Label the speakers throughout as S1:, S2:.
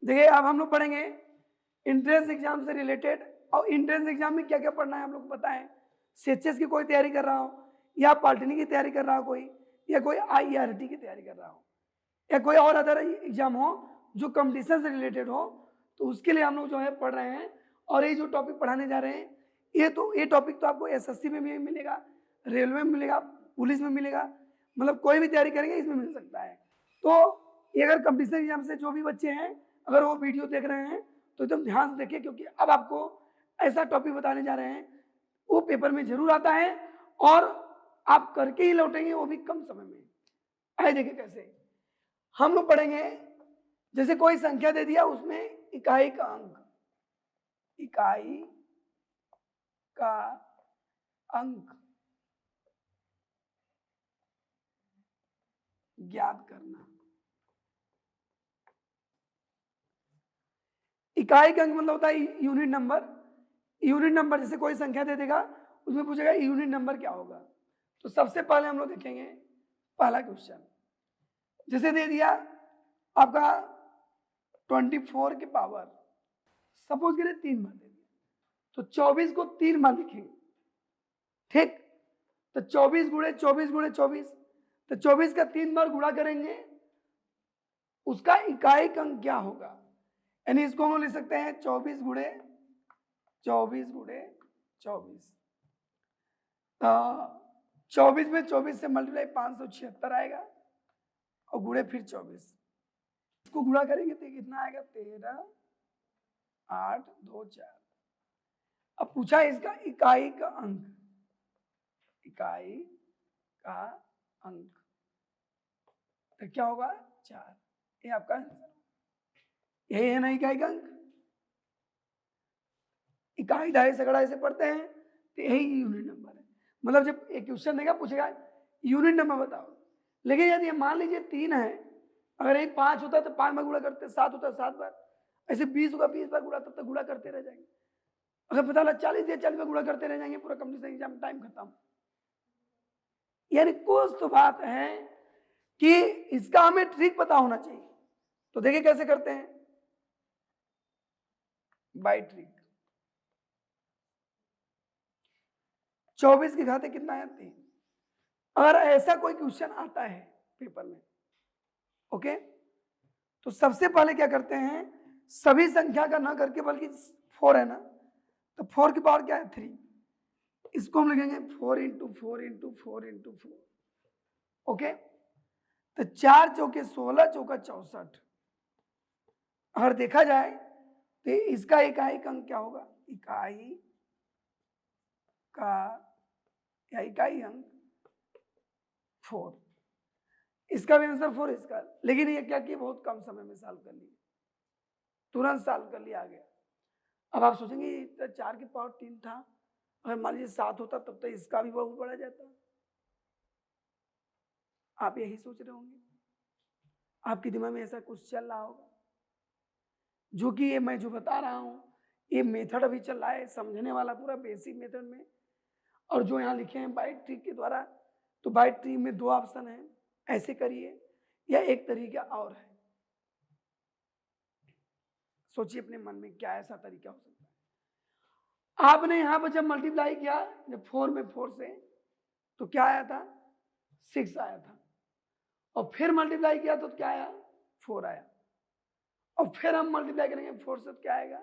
S1: देखिए अब हम लोग पढ़ेंगे इंट्रेंस एग्जाम से रिलेटेड, और इंट्रेंस एग्जाम में क्या क्या पढ़ना है हम लोग बताएं। सीएचएस की कोई तैयारी कर रहा हो, या पॉलिटेक्निक की तैयारी कर रहा हो कोई, या कोई आईआरटी की तैयारी कर रहा हो, या कोई और अदर एग्जाम हो जो कंपटीशन से रिलेटेड हो, तो उसके लिए हम लोग जो है पढ़ रहे हैं। और ये जो टॉपिक पढ़ाने जा रहे हैं ये टॉपिक तो आपको एसएससी में भी मिलेगा, रेलवे में मिलेगा, पुलिस में मिलेगा, मतलब कोई भी तैयारी करेंगे इसमें मिल सकता है। तो ये अगर कंपटीशन एग्जाम से जो भी बच्चे हैं अगर वो वीडियो देख रहे हैं तो एकदम ध्यान से देखिए, क्योंकि अब आपको ऐसा टॉपिक बताने जा रहे हैं वो पेपर में जरूर आता है और आप करके ही लौटेंगे, वो भी कम समय में। आइए देखिए कैसे हम लोग पढ़ेंगे। जैसे कोई संख्या दे दिया, उसमें इकाई का अंक, इकाई का अंक ज्ञात करना। इकाई का अंक मतलब होता है यूनिट नंबर। यूनिट नंबर जैसे कोई संख्या दे देगा, उसमें पूछेगा यूनिट नंबर क्या होगा। तो सबसे पहले हम लोग देखेंगे पहला क्वेश्चन। जैसे दे दिया आपका 24 के पावर, सपोज करें 3 बार दे दिया, तो 24 को 3 बार लिखेंगे, ठीक। तो 24 गुणे 24 गुणे 24, तो 24 का 3 बार गुणा करेंगे, उसका इकाई का अंक क्या होगा। यानी इसको हम लिख सकते हैं 24 गुणे 24 गुणे 24। 24 में 24 से मल्टीप्लाई 576 आएगा, और गुणे फिर 24, इसको गुणा करेंगे तो कितना आएगा 13 8 2 4। अब पूछा इसका इकाई का अंक, इकाई का अंक तो क्या होगा 4। ये आपका आंसर, यही है ना इकाई का अंक। इकाई दहाई सगड़ा ऐसे पढ़ते हैं तो यही यूनिट नंबर है। मतलब जब एक क्वेश्चन देगा पूछेगा यूनिट नंबर बताओ, लेकिन यदि मान लीजिए 3 है, अगर एक 5 होता है तो 5 बार गुणा करते, 7 होता है 7 बार, ऐसे 20 होगा 20 बार गुणा, तब तक गुणा करते रह जाएंगे। अगर पता लगा 40 या 40 बार गुणा करते रह जाएंगे, पूरा कंपटीशन एग्जाम टाइम खत्म। यानी कुछ तो बात है कि इसका हमें ट्रिक पता होना चाहिए। तो देखिए कैसे करते हैं, बाय ट्रिक। 24 के घाते कितना है 3। अगर ऐसा कोई क्वेश्चन आता है पेपर में, ओके, तो सबसे पहले क्या करते हैं, सभी संख्या का ना करके, बल्कि 4 है ना, तो 4 की पावर क्या है 3, इसको हम लिखेंगे 4 इंटू 4 इंटू 4 इंटू 4। ओके, तो 4 चौके 16, चौका 64। अगर देखा जाए तो इसका इकाई का अंक क्या होगा, इकाई का या इकाई अंक 4। इसका भी आंसर 4 इसका, लेकिन ये क्या किया बहुत कम समय में सॉल्व कर लिया, तुरंत सॉल्व कर लिया आ गया। अब आप सोचेंगे 4 की पावर 3 था, अगर मान लीजिए 7 होता तब तो इसका भी बहुत बढ़ा जाता। आप यही सोच रहे होंगे, आपके दिमाग में ऐसा कुछ चल रहा होगा, जो कि ये मैं जो बता रहा हूं ये मेथड अभी चल रहा है समझने वाला, पूरा बेसिक मेथड में। और जो यहाँ लिखे हैं बाय ट्रिक के द्वारा, तो बाय ट्रिक में 2 ऑप्शन है, ऐसे करिए या एक तरीका और है। सोचिए अपने मन में क्या ऐसा तरीका हो सकता है। आपने यहां पर जब मल्टीप्लाई किया, जब 4 में 4 से, तो क्या आया था 6 आया था, और फिर मल्टीप्लाई किया तो क्या आया 4 आया, और फिर हम मल्टीप्लाई करेंगे 4 से तो क्या आएगा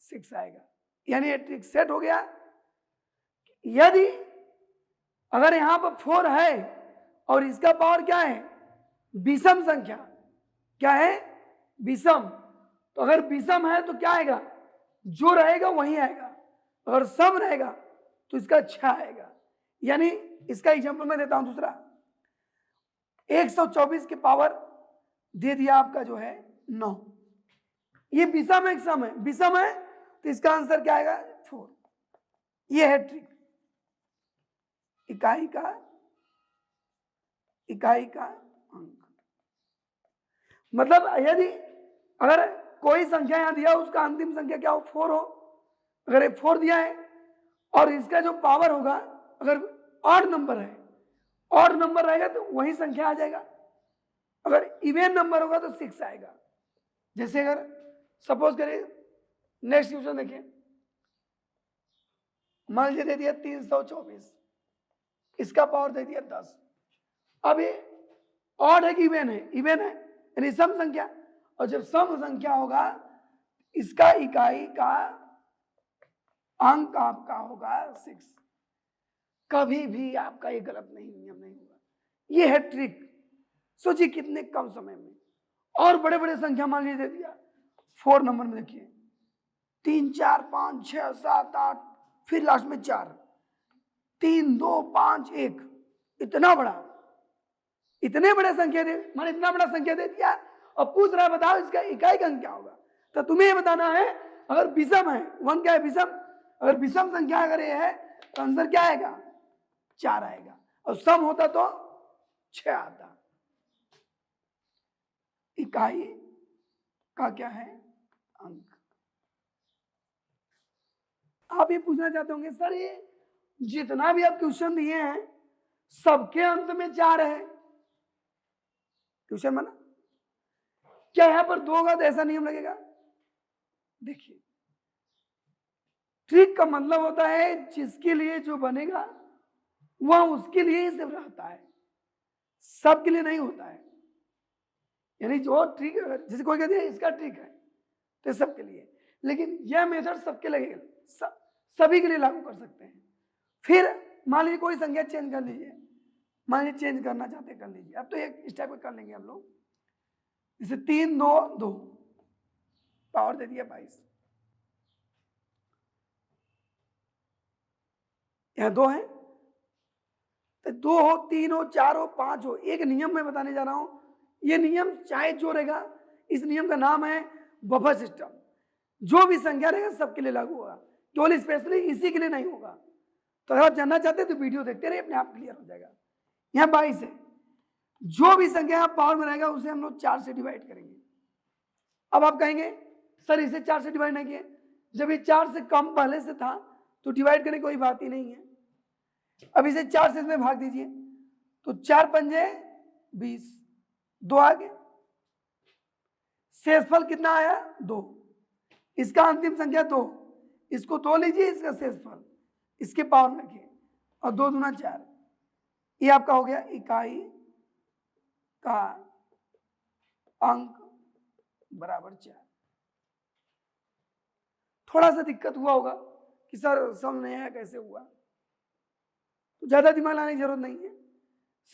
S1: 6 आएगा। यानी ये ट्रिक सेट हो गया। यदि अगर यहां पर 4 है और इसका पावर क्या है विषम संख्या, क्या है विषम, तो अगर विषम है तो क्या आएगा, जो रहेगा वही आएगा, अगर सम रहेगा तो इसका 6 आएगा। यानी इसका एग्जांपल मैं देता हूं दूसरा, 124 के पावर दे दिया आपका जो है 9, ये विषम है सम है, विषम है तो इसका आंसर क्या आएगा 4। ये है ट्रिक, इकाई का अंक। मतलब यदि अगर कोई संख्या यहां दिया उसका अंतिम संख्या क्या हो 4 हो, अगर ये 4 दिया है और इसका जो पावर होगा अगर ऑड नंबर है, ऑड नंबर रहेगा तो वही संख्या आ जाएगा, अगर इवन नंबर होगा तो 6 आएगा। जैसे अगर सपोज करें, नेक्स्ट क्वेश्चन देखिए, मान लीजिए दे दिया 324, इसका पावर दे दिया 10। अब ये ऑड है कि इवन है? इवन है, यानी सम संख्या। और जब सम संख्या होगा, इसका इकाई का अंक आपका होगा 6। कभी भी आपका ये गलत नहीं, नियम नहीं होगा। ये है ट्रिक। सोचिए कितने कम समय में। और बड़े बड़े संख्या मान लीजिए दे दिया 4 नंबर में, देखिए 3 4 5 6 7 8, फिर लास्ट में 4, 3 2 5 1, इतना बड़ा, इतने बड़े संख्या दे, मान इतना बड़ा संख्या दे दिया और पूछ रहा है बताओ इसका इकाई का अंक क्या होगा। तो तुम्हें ये बताना है, अगर विषम है, 1 क्या है? विषम। अगर विषम संख्या अगर ये है तो आंसर क्या आएगा? 4 आएगा। और सम होता तो 6 आता। इकाई का क्या है? अंक। आप ये पूछना चाहते होंगे सर ये जितना भी आप क्वेश्चन दिए हैं सबके अंत में 4 है। क्वेश्चन बना क्या यहां पर 2 होगा तो ऐसा नियम लगेगा? देखिए ट्रिक का मतलब होता है जिसके लिए जो बनेगा वह उसके लिए ही सिर्फ रहता है, सबके लिए नहीं होता है। यानी जो ट्रिक, जैसे कोई कहते हैं इसका ट्रिक है तो सबके लिए, लेकिन यह मेथड सबके लगेगा, सभी के लिए लागू कर सकते हैं। फिर मान लीजिए कोई संख्या चेंज कर लीजिए, मान लीजिए चेंज करना चाहते हैं कर लीजिए। अब तो एक इस टाइप का कर लेंगे हम लोग, जैसे 3 2 2, पावर दे दिया 22, यहाँ 2 है तो 2 हो 3 हो 4 हो 5 हो। एक नियम मैं बताने जा रहा हूं, ये नियम चाहे जो रहेगा, इस नियम का नाम है बफर सिस्टम। जो भी संख्या रहेगा सबके लिए लागू होगा, केवल स्पेशली इसी के लिए नहीं होगा। तो अगर आप जानना चाहते हैं तो वीडियो देखते रहिए, अपने आप क्लियर हो जाएगा। यहाँ 22 है, जो भी संख्या पावर में रहेगा उसे हम लोग 4 से डिवाइड करेंगे। अब आप कहेंगे सर इसे 4 से डिवाइड नहीं किए, जब ये 4 से कम पहले से था तो डिवाइड करने की कोई बात ही नहीं है। अब इसे 4 से इसमें भाग दीजिए तो 4 पंजे 20, 2 आ गए, शेषफल कितना आया? 2। इसका अंतिम संख्या 2, इसको 2 लीजिए, इसका शेषफल इसके पावर में रखिए और 2 दूना 4। ये आपका हो गया इकाई का अंक बराबर 4। थोड़ा सा दिक्कत हुआ होगा कि सर समझ नहीं आया कैसे हुआ, तो ज्यादा दिमाग लाने की जरूरत नहीं है,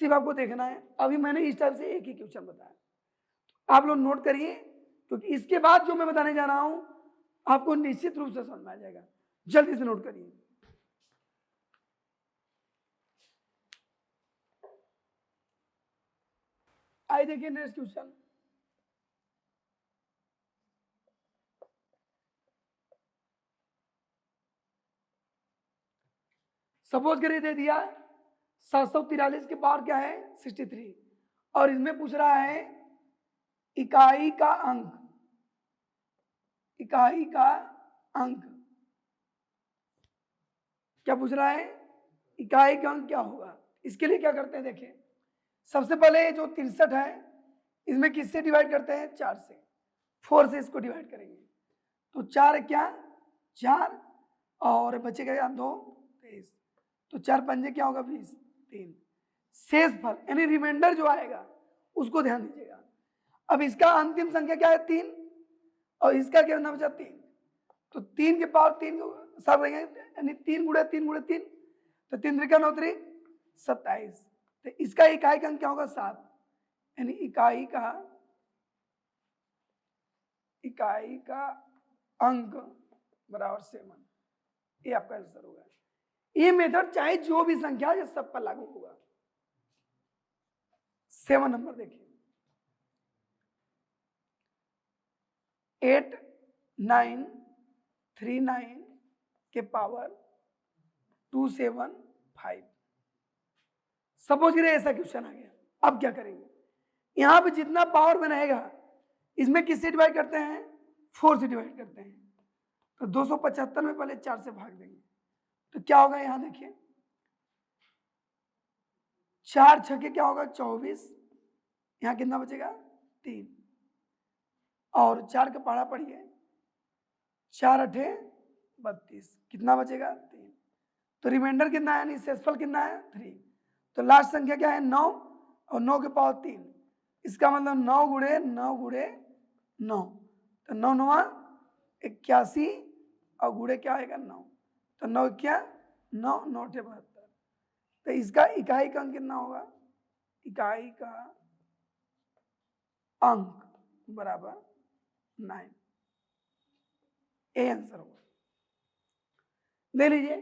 S1: सिर्फ आपको देखना है। अभी मैंने इस टाइप से एक ही क्वेश्चन बताया, आप लोग नोट करिए क्योंकि इसके बाद जो मैं बताने जा रहा हूं आपको निश्चित रूप से समझ में आ जाएगा। जल्दी से नोट करिए। आइए देखिए नेक्स्ट क्वेश्चन। सपोज करिए दे दिया 743 के पावर क्या है? 63, और इसमें पूछ रहा है इकाई का अंक। इकाई का अंक क्या पूछ रहा है? इकाई का अंक क्या होगा? इसके लिए क्या करते हैं देखिए, सबसे पहले जो 63 है इसमें किससे डिवाइड करते हैं? 4 से। 4 से इसको डिवाइड करेंगे तो 4 क्या? 4, और बचेगा क्या? 2, 23, तो 4 पंजे क्या होगा? 20, 3। शेषफल यानी रिमाइंडर जो आएगा उसको ध्यान दीजिएगा। अब इसका अंतिम संख्या क्या है? 3, और इसका क्या होना बचा? 3। तो 3 के पावर 3 सब रहेंगे, यानी 3 गुणे 3 गुणे 3, तो 3 त्रिका 9 त्रिक 27। तो इसका इकाई का अंक क्या होगा? 7, यानी इकाई का अंक बराबर 7। ये आपका आंसर होगा। ये मेथड चाहे जो भी संख्या है सब पर लागू होगा। 7 नंबर देखिए, 8939 के पावर 275। सपोज करिए ऐसा क्वेश्चन आ गया, अब क्या करेंगे? यहां पे जितना पावर में रहेगा इसमें किससे डिवाइड करते हैं? 4 से डिवाइड करते हैं। तो 275 में पहले 4 से भाग देंगे तो क्या होगा? यहां देखिए 4 छके क्या होगा? 24, यहां कितना बचेगा? 3। और 4 का पहाड़ा पढ़िए, 4 अठे 32, कितना बचेगा 3। तो रिमाइंडर कितना है, यानी शेषफल कितना है 3। तो लास्ट संख्या क्या है 9 और 9 के पावर 3, इसका मतलब 9 गुणे 9 गुणे 9, तो 9 9 81 और गुणे क्या आएगा 9, तो 9 क्या 9 9 72। तो इसका इकाई का अंक कितना होगा, इकाई का अंक बराबर 9, ए आंसर होगा। देख लीजिए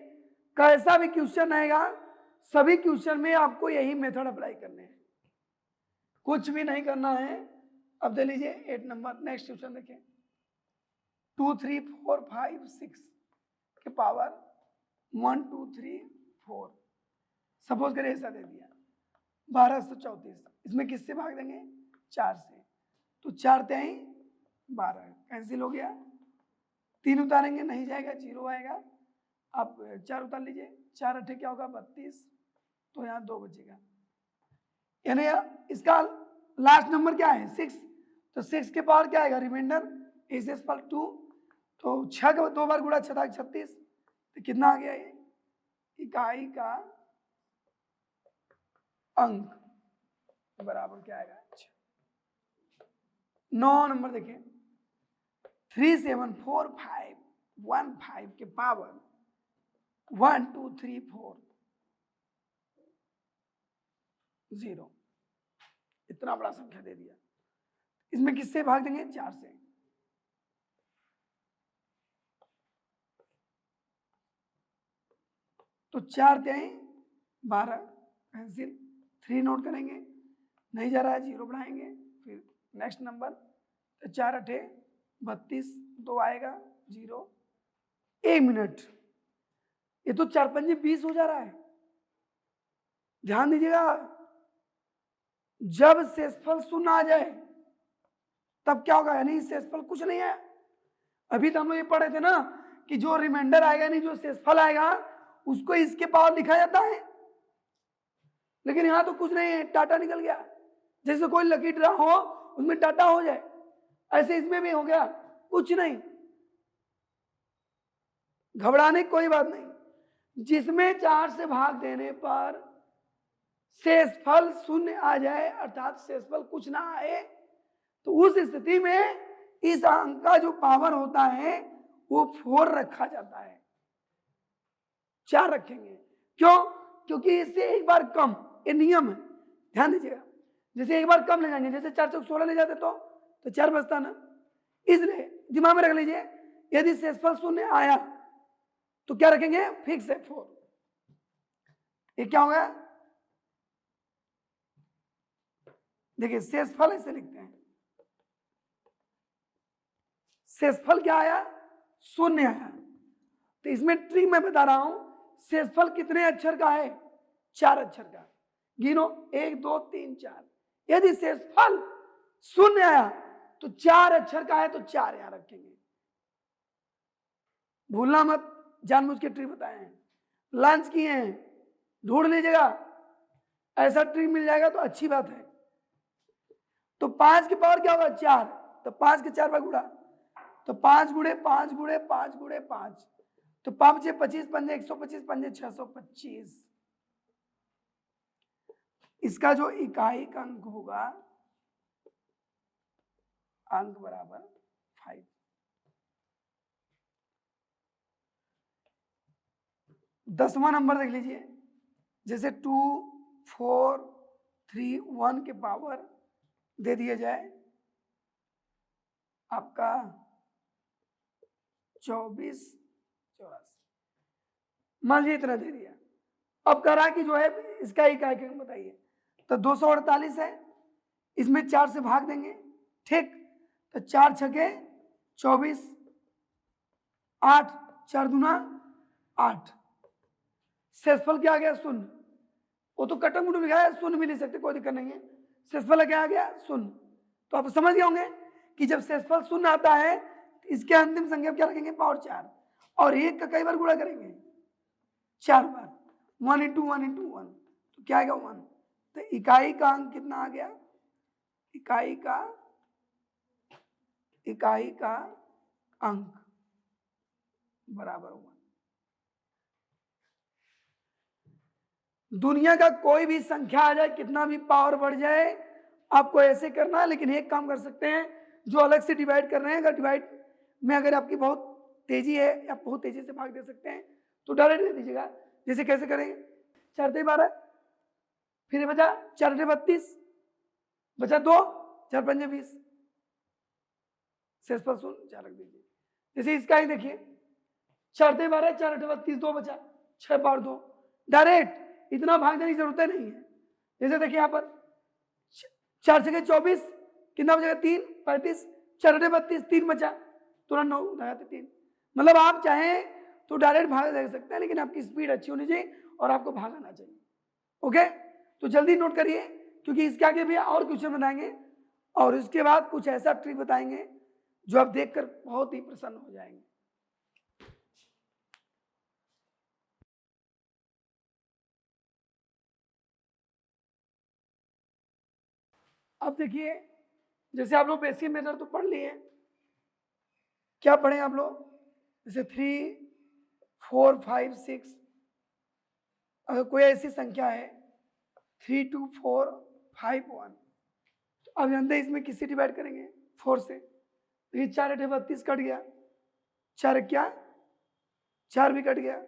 S1: कैसा भी क्वेश्चन आएगा, सभी क्वेश्चन में आपको यही मेथड अप्लाई करने हैं, कुछ भी नहीं करना है। अब दे लीजिए 8 नंबर, नेक्स्ट क्वेश्चन देखिए, 2 3 4 5 6 के पावर 1 2 3 4, सपोज करिए ऐसा दे दिया 1234, इसमें किससे भाग देंगे 4 से, तो 4 तिहाई 12 कैंसिल हो गया, 3 उतारेंगे नहीं जाएगा 0 आएगा, आप 4 उतार लीजिए, 4 अठे क्या होगा 32, तो यहाँ 2 बचेगा, यानी इसका लास्ट नंबर क्या है 6, तो 6 के पावर क्या आएगा रिमाइंडर एस एस पर 2, तो 6 का 2 बार गुणा 6 36, तो कितना आ गया ये, इकाई का अंक बराबर क्या आएगा 9 नंबर देखिए, 37451 के पावर 1 2 3 4 0, इतना बड़ा संख्या दे दिया, इसमें किससे भाग देंगे 4 से, तो 4 तिहाई 12 कैंसिल, 3 नोट करेंगे नहीं जा रहा है 0 बढ़ाएंगे, फिर नेक्स्ट नंबर, तो 4 अठे 32, 2 आएगा 0, 1 मिनट, ये तो 4 पंजे 20 हो जा रहा है। ध्यान दीजिएगा, जब शेषफल शून्य आ जाए तब क्या होगा, यानी शेषफल कुछ नहीं है। अभी तो हम लोग ये पढ़े थे ना कि जो रिमाइंडर आएगा नहीं, जो शेषफल आएगा उसको इसके पावर लिखा जाता है, लेकिन यहां तो कुछ नहीं है, टाटा निकल गया, जैसे कोई लकी ड्रा हो उसमें टाटा हो जाए, ऐसे इसमें भी हो गया, कुछ नहीं, घबराने की कोई बात नहीं। जिसमें 4 से भाग देने पर शेषफल शून्य आ जाए, अर्थात शेषफल कुछ ना आए, तो उस स्थिति में इस अंक का जो पावर होता है वो 4 रखा जाता है, 4 रखेंगे। क्यों, क्योंकि इससे एक बार कम, ये नियम है, ध्यान दीजिएगा, जैसे एक बार कम ले जाएंगे, जैसे 4 चौक 16 ले जाते तो 4 बचता ना, इसलिए दिमाग में रख लीजिए यदि शेषफल शून्य आया तो क्या रखेंगे, फिक्स है 4। ये क्या होगा, देखिए शेषफल ऐसे लिखते हैं, शेषफल क्या आया शून्य आया, तो इसमें ट्रिक मैं बता रहा हूं, शेषफल कितने अक्षर का है 4 अक्षर का, गिनो 1 2 3 4, यदि शेषफल शून्य आया तो 4 अक्षर का है, तो 4 यहां रखेंगे, भूलना मत, जानबूझ के ट्रिक बताए हैं, लंच किए हैं ढूंढ लीजिएगा, ऐसा ट्रिक मिल जाएगा तो अच्छी बात है। तो 5 की पावर क्या होगा 4, तो 5 के 4 बार गुणा, तो 5 गुणे 5 गुणे 5 गुणे 5, तो 5 से 25 पंजे 125 पंजे 625, इसका जो इकाई का अंक होगा, अंक बराबर 5। दसवां नंबर देख लीजिए, जैसे 2 4 3 1 के पावर दे दिया जाए आपका 24 84, मान लीजिए इतना दे दिया, अब कह रहा कि जो है इसका इकाई का अंक बताइए, तो 248 है, इसमें 4 से भाग देंगे, ठीक, तो 4 छके 24, 8 4 दूना 8, शेषफल क्या आ गया शून्य, वो तो कटम कुटुम लिखा है, शून्य भी लिख सकते, कोई दिक्कत नहीं है, शेषफल क्या आ गया शून्य। तो आप समझ गए होंगे कि जब शेषफल शून्य आता है तो इसके अंतिम संख्या क्या रखेंगे पावर 4, और 1 का कई बार गुणा करेंगे 4 बार, 1 इंटू 1 इंटू 1, तो क्या आएगा 1, तो इकाई का अंक कितना आ गया, इकाई का अंक बराबर 1। दुनिया का कोई भी संख्या आ जाए, कितना भी पावर बढ़ जाए, आपको ऐसे करना है। लेकिन एक काम कर सकते हैं, जो अलग से डिवाइड कर रहे हैं, अगर डिवाइड में अगर आपकी बहुत तेजी है या बहुत तेजी से भाग दे सकते हैं तो डायरेक्ट दे दीजिएगा। जैसे कैसे करेंगे, 4 × 12, फिर बचा 4 × 32, बचा 2, 4 × 5 = 20, शेष पर 0 4 रख दीजिए। जैसे इसका ही देखिए, 4 × 12, 4 × 32, 2 बचा, 6 पावर 2, डायरेक्ट इतना भागने की जरूरत नहीं है। जैसे देखिए यहाँ पर 4 × 24, कितना बचेगा 3, 35, 4 × 32, 3 बचा, तुरंत 9 लगाते 3। मतलब आप चाहें तो डायरेक्ट भाग दे सकते हैं, लेकिन आपकी स्पीड अच्छी होनी चाहिए और आपको भाग आना चाहिए। ओके, तो जल्दी नोट करिए, क्योंकि इसके आगे भी और क्वेश्चन बताएंगे और इसके बाद कुछ ऐसा ट्रिक बताएंगे जो आप देखकर बहुत ही प्रसन्न हो जाएंगे। अब देखिए, जैसे आप लोग बेसिक मेथड तो पढ़ लिए, क्या पढ़े आप लोग? जैसे 3, 4, 5, 6, अगर कोई ऐसी संख्या है 3, 2, 4, 5, 1, तो अब जानते हैं इसमें किससे डिवाइड करेंगे? 4 से। तो ये 4 × 32 कट गया, 4 क्या 4 भी कट गया,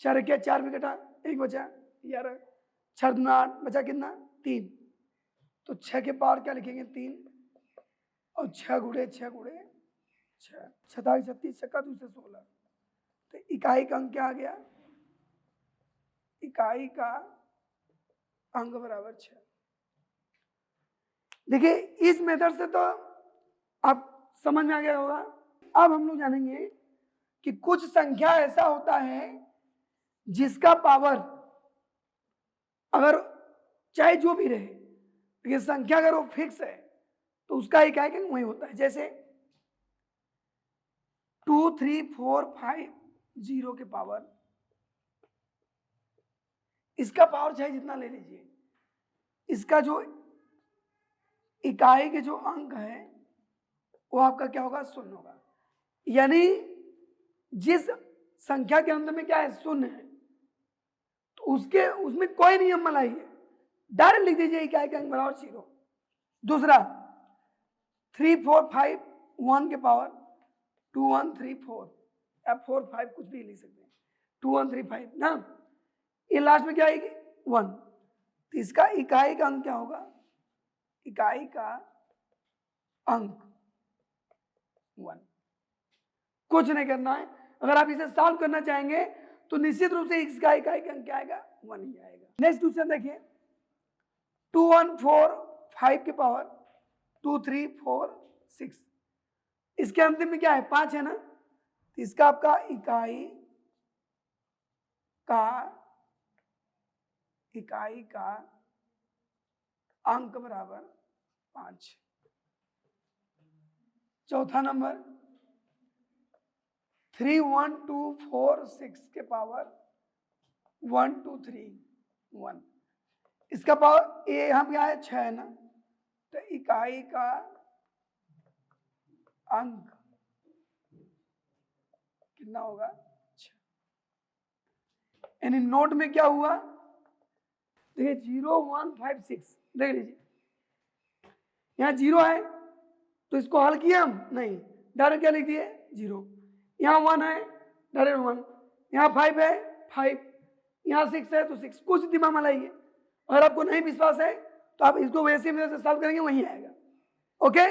S1: 4 क्या 4 भी कटा, 1 बचा 11, 4 दूना 8, बचा कितना 3। तो 6 के पावर क्या लिखेंगे 3, और 6 × 6 × 6, 27, 36, छक्का दूसरे 16। तो इकाई का अंक क्या आ गया? इकाई का अंक बराबर 6। देखिए इस मेथड से तो आप समझ में आ गया होगा। अब हम लोग जानेंगे कि कुछ संख्या ऐसा होता है जिसका पावर अगर चाहे जो भी रहे, लेकिन संख्या अगर वो फिक्स है तो उसका इकाई का वही होता है। जैसे 2, 3, 4, 5, 0 के पावर, इसका पावर चाहे जितना ले लीजिए, इसका जो इकाई के जो अंक है वो आपका क्या होगा? 0 होगा। यानी जिस संख्या के अंत में क्या है? 0 है, तो उसके उसमें कोई नियम मलाई है, डायरेक्ट लिख दीजिए इकाई का अंक बराबर 0। दूसरा 3, 4, 5, 1 के पावर 2, 1, 3, 4 या 4, 5 कुछ भी लिख सकते हैं, 2, 1, 3, 5 ना। ये लास्ट में क्या आएगी? 1। तो इसका इकाई का अंक क्या होगा? इकाई का अंक 1। कुछ नहीं करना है। अगर आप इसे सॉल्व करना चाहेंगे तो निश्चित रूप से इसका इकाई का अंक क्या आएगा? 1 ही आएगा। नेक्स्ट क्वेश्चन देखिए, 2, 1, 4, 5 के पावर 2, 3, 4, 6, इसके अंतिम में क्या है? 5 है ना। तो इसका आपका इकाई का अंक बराबर 5। चौथा नंबर 3, 1, 2, 4, 6 के पावर 1, 2, 3, 1, इसका पावर ये यहाँ क्या है? 6 है ना। तो इकाई का अंक कितना होगा? 6। यानी नोट में क्या हुआ? देखिए 0, 1, 5, 6 देख लीजिए, यहाँ 0 है तो इसको हल किया हम नहीं, डायरेक्ट क्या लिख दिए? 0। यहाँ 1 है, डायरेक्ट 1। यहाँ 5 है, 5। यहाँ 6 है तो 6। कुछ दिमाग में लाइए। अगर आपको नहीं विश्वास है तो आप इसको वैसे में से सॉल्व करेंगे, वही आएगा। ओके,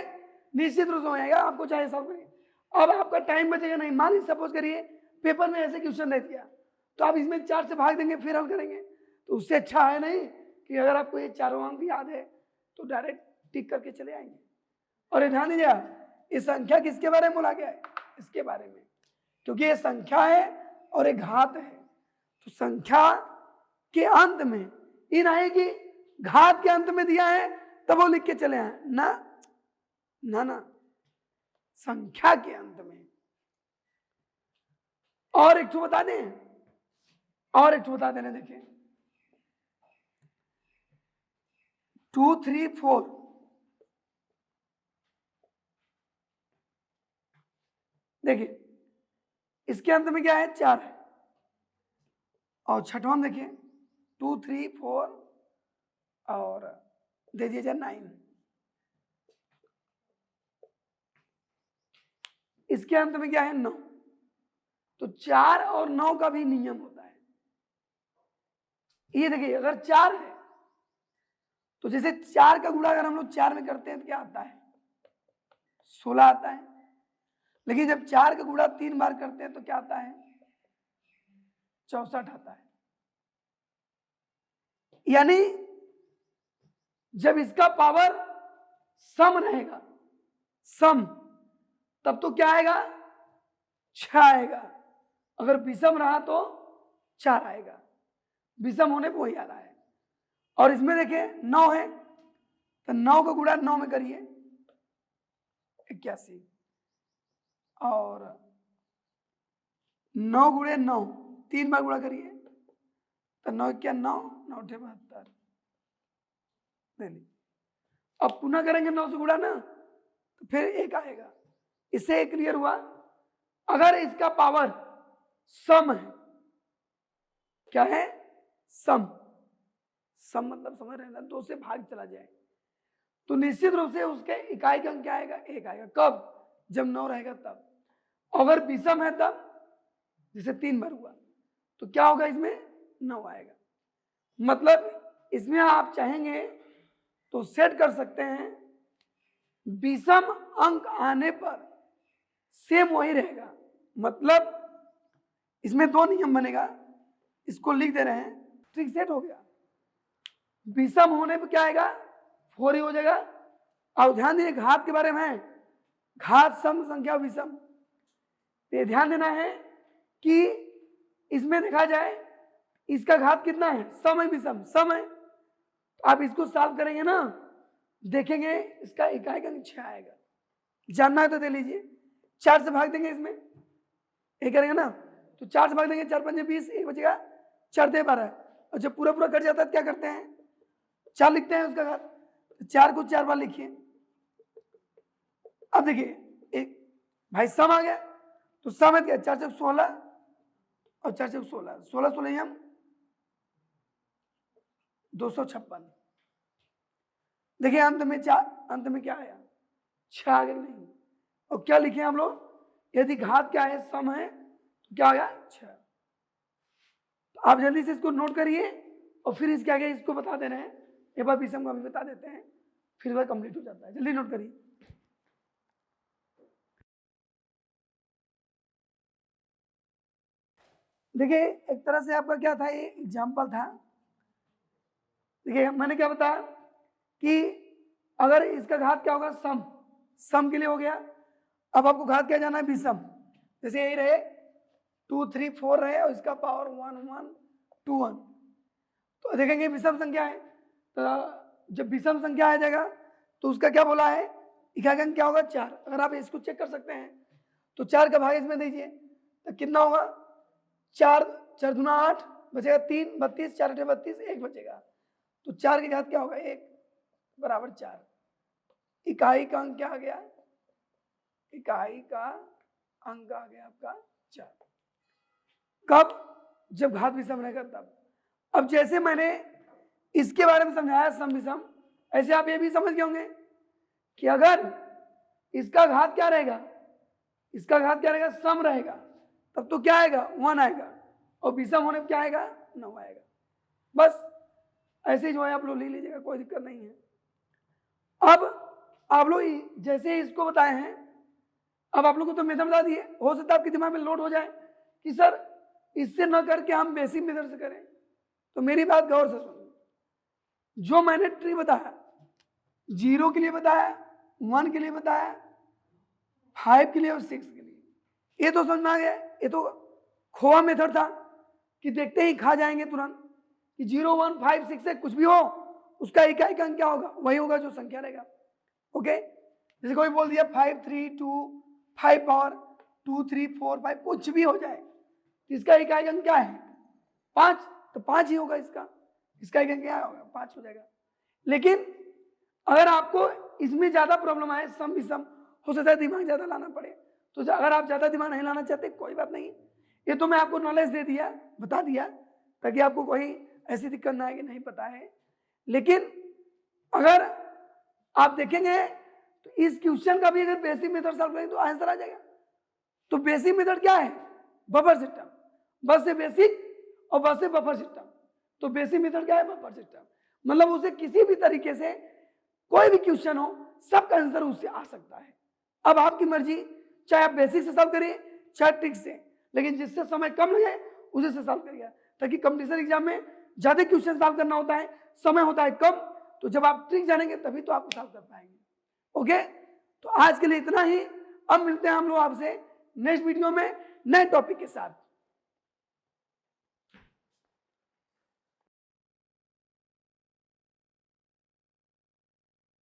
S1: निश्चित रूप से वही आएगा, आपको चाहे सॉल्व करिए। अब आपका टाइम बचेगा नहीं। मान लीजिए सपोज करिए पेपर में ऐसे क्वेश्चन दे दिया तो आप इसमें 4 से भाग देंगे फिर हल करेंगे, तो उससे अच्छा है नहीं कि अगर आपको ये चारों अंक याद है तो डायरेक्ट टिक करके चले आएंगे। और ध्यान दीजिए, ये संख्या किसके बारे में बोला गया है? इसके बारे में, क्योंकि ये संख्या है और एक घात है। तो संख्या के अंत में इन आएगी, घात के अंत में दिया है तब वो लिख के चले आए ना, ना ना, संख्या के अंत में। और एक तो बता दें, और एक तो बता देने, देखिए 2, 3, 4 देखिए इसके अंत में क्या है, 4 है, और छठवां में देखिए 2 3 4 और दे दीजिए 9। इसके अंत में क्या है, 9। तो 4 और 9 का भी नियम होता है। ये देखिए अगर 4 है तो जैसे 4 का गुणा अगर हम लोग 4 में करते हैं तो क्या आता है, 16 आता है। लेकिन जब 4 का गुणा 3 बार करते हैं तो क्या आता है, 64 आता है। यानी जब इसका पावर सम रहेगा, सम, तब तो क्या आएगा, 6 आएगा। अगर विषम रहा तो 4 आएगा। विषम होने पर वही आ रहा है। और इसमें देखिए 9 है तो 9 का गुणा 9 में करिए 81, और 9 गुणे 9 3 बार गुणा करिए तो 9 क्या 9 9 72। अब पुनः करेंगे 9 से गुणा ना तो फिर 1 आएगा। इससे क्लियर हुआ, अगर इसका पावर सम है, क्या है, सम, सम मतलब समझ रहे हैं ना, 2 से भाग चला जाए तो निश्चित रूप से उसके इकाई का अंक क्या आएगा, 1 आएगा। कब, जब 9 रहेगा तब। अगर विषम है तब, जैसे 3 बार हुआ तो क्या होगा, इसमें 9 आएगा। मतलब इसमें आप चाहेंगे तो सेट कर सकते हैं, विषम अंक आने पर सेम वही रहेगा। मतलब इसमें 2 नियम बनेगा, इसको लिख दे रहे हैं, ट्रिक सेट हो गया। विषम होने पर क्या आएगा, 4 ही हो जाएगा। और ध्यान दीजिए घात के बारे में, घात सम संख्या विषम, ये ध्यान देना है कि इसमें देखा जाए इसका घात कितना है, सम है विषम, सम है। आप इसको सॉल्व करेंगे ना, देखेंगे इसका इकाई का अंक 6 आएगा। जानना है तो दे लीजिए, 4 से भाग देंगे, इसमें एक करेंगे ना तो 4 से भाग देंगे, 4 पंजे 20, 1 बचेगा, 4 दे 12। और जब पूरा पूरा कट जाता है क्या करते हैं, 4 लिखते हैं उसका घात, 4 को 4 बार लिखिए। अब देखिए एक भाई सम आ गया, तो सम है क्या, 4 से 16 और 4 से 16, 16 16 हम 256। देखिए अंत में 4, अंत में क्या आया, 6 आ गया नहीं। और क्या लिखे हम लोग, यदि घात क्या है, सम है, तो क्या आ गया, 6। तो आप जल्दी से इसको नोट करिए और फिर इसके आगे इसको बता दे रहे हैं, एक बार विषम का भी बता देते हैं, फिर वह कंप्लीट हो जाता है। जल्दी नोट करिए। देखिए एक तरह से आपका क्या था, ये एग्जाम्पल था। देखिए मैंने क्या बताया कि अगर इसका घात क्या होगा, सम, सम के लिए हो गया। अब आपको घात क्या जाना है, विषम। जैसे यही रहे 2 3 4 रहे और इसका पावर 1 1 2 1, तो देखेंगे विषम संख्या है। तो जब विषम संख्या आ जाएगा तो उसका क्या बोला है, इकाई का अंक क्या होगा, 4। अगर आप इसको चेक कर सकते हैं तो 4 का भाग इसमें दीजिए तो कितना होगा, 4 4 दूना 8 बचेगा, 3 32, 4 8 32, 1 बचेगा। तो 4 की घात क्या होगा, 1 बराबर 4। इकाई का अंक क्या आ गया, इकाई का अंक आ गया आपका 4। कब, जब घात विषम रहेगा तब। अब जैसे मैंने इसके बारे में समझाया सम विषम, ऐसे आप ये भी समझ गए होंगे कि अगर इसका घात क्या रहेगा, इसका घात क्या रहेगा, सम रहेगा, तब तो क्या आएगा, 1 आएगा, और विषम होने पर क्या आएगा, 9 आएगा। बस ऐसे जो है आप लोग ले लीजिएगा, कोई दिक्कत नहीं है। अब आप लोग जैसे इसको बताए हैं, अब आप लोग को तो मेथड बता दिए, हो सकता है आपके दिमाग में लोड हो जाए कि सर इससे न करके हम बेसिक मेथड से करें। तो मेरी बात गौर से सुनो, जो मैंने ट्री बताया, 0 के लिए बताया, 1 के लिए बताया, 5 के लिए और 6 के लिए, ये तो समझ में आ गया। ये तो खोआ मेथड था कि देखते ही खा जाएंगे तुरंत कि 0 1 5 6 से कुछ भी हो उसका इकाई का अंक क्या होगा, वही होगा जो संख्या रहेगा। ओके, जैसे कोई बोल दिया 5 3 2 5 पावर 2 3 4 5, कुछ भी हो जाए, इसका इकाई अंक क्या है, 5, तो 5 ही होगा इसका, इसका इकाई क्या होगा, 5 हो जाएगा। लेकिन अगर आपको इसमें ज्यादा प्रॉब्लम आए, सम विषम, हो सकता है दिमाग ज्यादा लाना पड़े, तो अगर आप ज़्यादा दिमाग नहीं लाना चाहते कोई बात नहीं, ये तो मैं आपको नॉलेज दे दिया, बता दिया, ताकि आपको कोई ऐसी दिक्कत ना आए कि नहीं पता है। लेकिन अगर आप देखेंगे तो इस क्वेश्चन का भी अगर बेसिक मेथड सॉल्व करेंगे तो आंसर आ जाएगा। तो बेसिक मेथड क्या है? Buffer system. बस से बेसिक और बस से बफर सिस्टम। तो बेसिक मेथड क्या है? Buffer system. मतलब उसे किसी भी तरीके से कोई भी क्वेश्चन हो, सबका आंसर उससे आ सकता है। अब आपकी मर्जी, चाहे आप बेसिक से सॉल्व करिए चाहे ट्रिक से, लेकिन जिससे समय कम लगे उसी से सॉल्व करिए, ताकि कंपटीशन एग्जाम में ज्यादा क्वेश्चन सॉल्व करना होता है, समय होता है कम, तो जब आप ट्रिक जानेंगे तभी तो आप सॉल्व कर पाएंगे। ओके, तो आज के लिए इतना ही। अब मिलते हैं हम लोग आपसे नेक्स्ट वीडियो में नए टॉपिक के साथ।